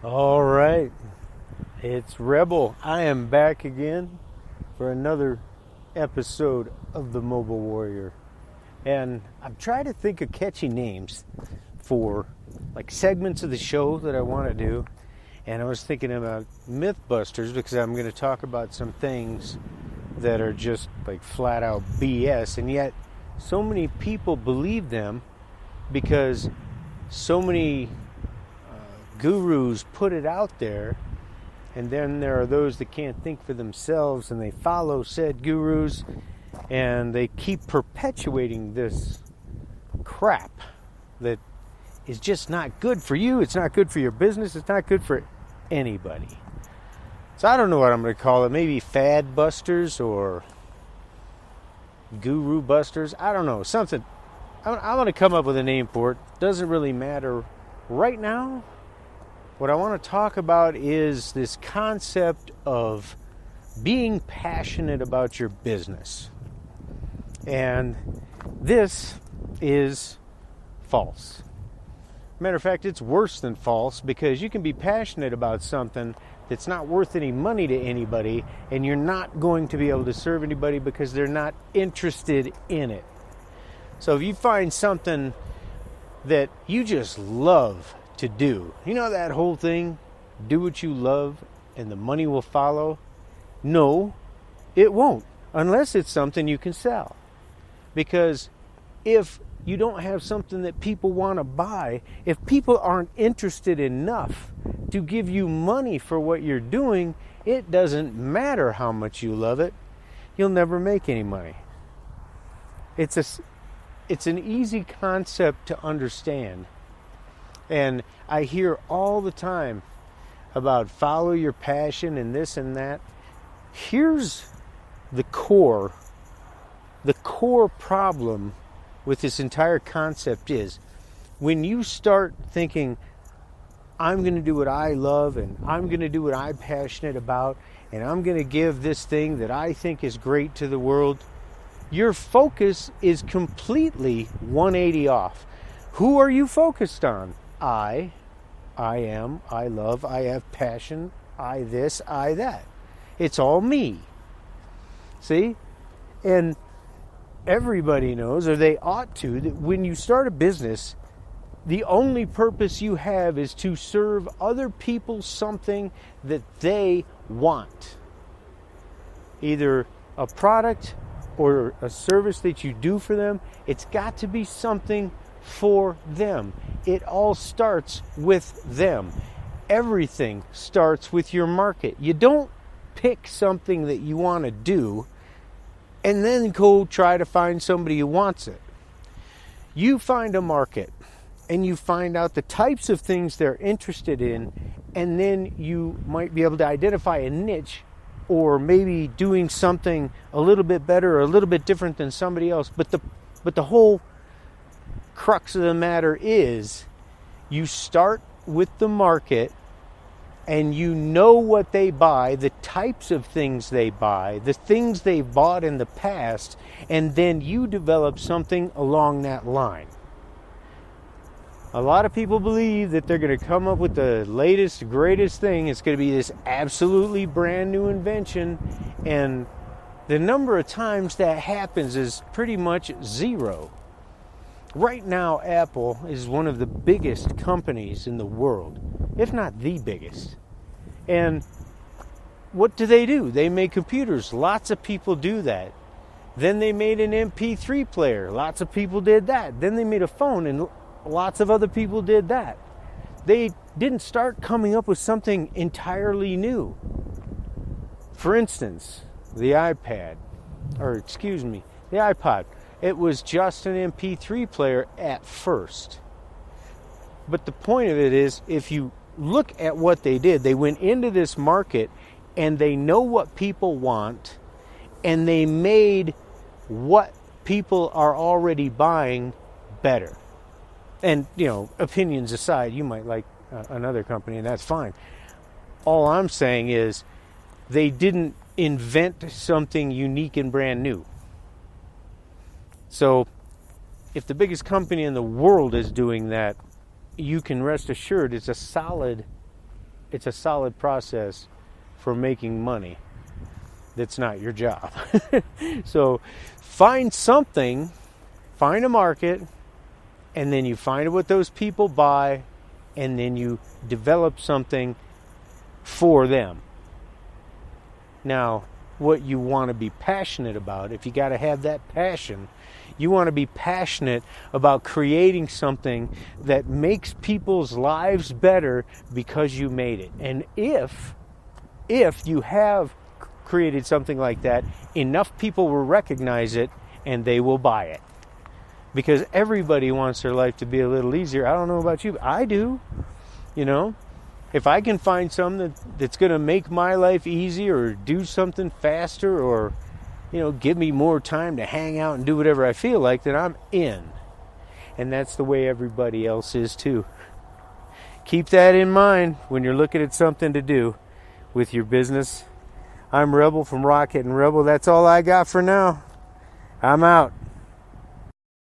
All right, it's Rebel. I am back again for another episode of the Mobile Warrior. And I'm trying to think of catchy names for like segments of the show that I want to do. And I was thinking about Mythbusters because I'm going to talk about some things that are just like flat out BS. And yet, so many people believe them because so many gurus put it out there, and then there are those that can't think for themselves and they follow said gurus and they keep perpetuating this crap that is just not good for you. It's not good for your business. It's not good for anybody. So I don't know what I'm going to call it. Maybe fad busters or guru busters. I don't know. Something. I want to come up with a name for it. Doesn't really matter right now. What I want to talk about is this concept of being passionate about your business. And this is false. Matter of fact, it's worse than false because you can be passionate about something that's not worth any money to anybody, and you're not going to be able to serve anybody because they're not interested in it. So if you find something that you just love to do, you know that whole thing, do what you love and the money will follow? No, it won't, unless it's something you can sell. Because if you don't have something that people want to buy, if people aren't interested enough to give you money for what you're doing, it doesn't matter how much you love it, you'll never make any money. It's an easy concept to understand. And I hear all the time about follow your passion and this and that. Here's the core problem with this entire concept is when you start thinking, I'm going to do what I love and I'm going to do what I'm passionate about and I'm going to give this thing that I think is great to the world, your focus is completely 180 off. Who are you focused on? I am, I love, I have passion, I this, I that. It's all me. See? And everybody knows, or they ought to, that when you start a business, the only purpose you have is to serve other people something that they want. Either a product or a service that you do for them, it's got to be something for them. It all starts with them. Everything starts with your market. You don't pick something that you want to do and then go try to find somebody who wants it. You find a market and you find out the types of things they're interested in, and then you might be able to identify a niche or maybe doing something a little bit better or a little bit different than somebody else. But the whole crux of the matter is you start with the market and you know what they buy, the types of things they buy, the things they've bought in the past, and then you develop something along that line. A lot of people believe that they're going to come up with the latest, greatest thing. It's going to be this absolutely brand new invention, and the number of times that happens is pretty much zero. Right now, Apple is one of the biggest companies in the world, if not the biggest. And what do? They make computers. Lots of people do that. Then they made an MP3 player. Lots of people did that. Then they made a phone, and lots of other people did that. They didn't start coming up with something entirely new. For instance, the iPod. It was just an MP3 player at first. But the point of it is, if you look at what they did, they went into this market and they know what people want, and they made what people are already buying better. And, opinions aside, you might like another company, and that's fine. All I'm saying is they didn't invent something unique and brand new. So if the biggest company in the world is doing that, you can rest assured it's a solid it's a solid process for making money that's not your job. So find something, find a market, and then you find what those people buy, and then you develop something for them. Now, what you want to be passionate about, if you got to have that passion, you want to be passionate about creating something that makes people's lives better because you made it. And if you have created something like that, enough people will recognize it and they will buy it. Because everybody wants their life to be a little easier. I don't know about you, but I do. You know, if I can find something that's going to make my life easier or do something faster or, you know, give me more time to hang out and do whatever I feel like, then I'm in. And that's the way everybody else is too. Keep that in mind when you're looking at something to do with your business. I'm Rebel from Rocket and Rebel. That's all I got for now. I'm out.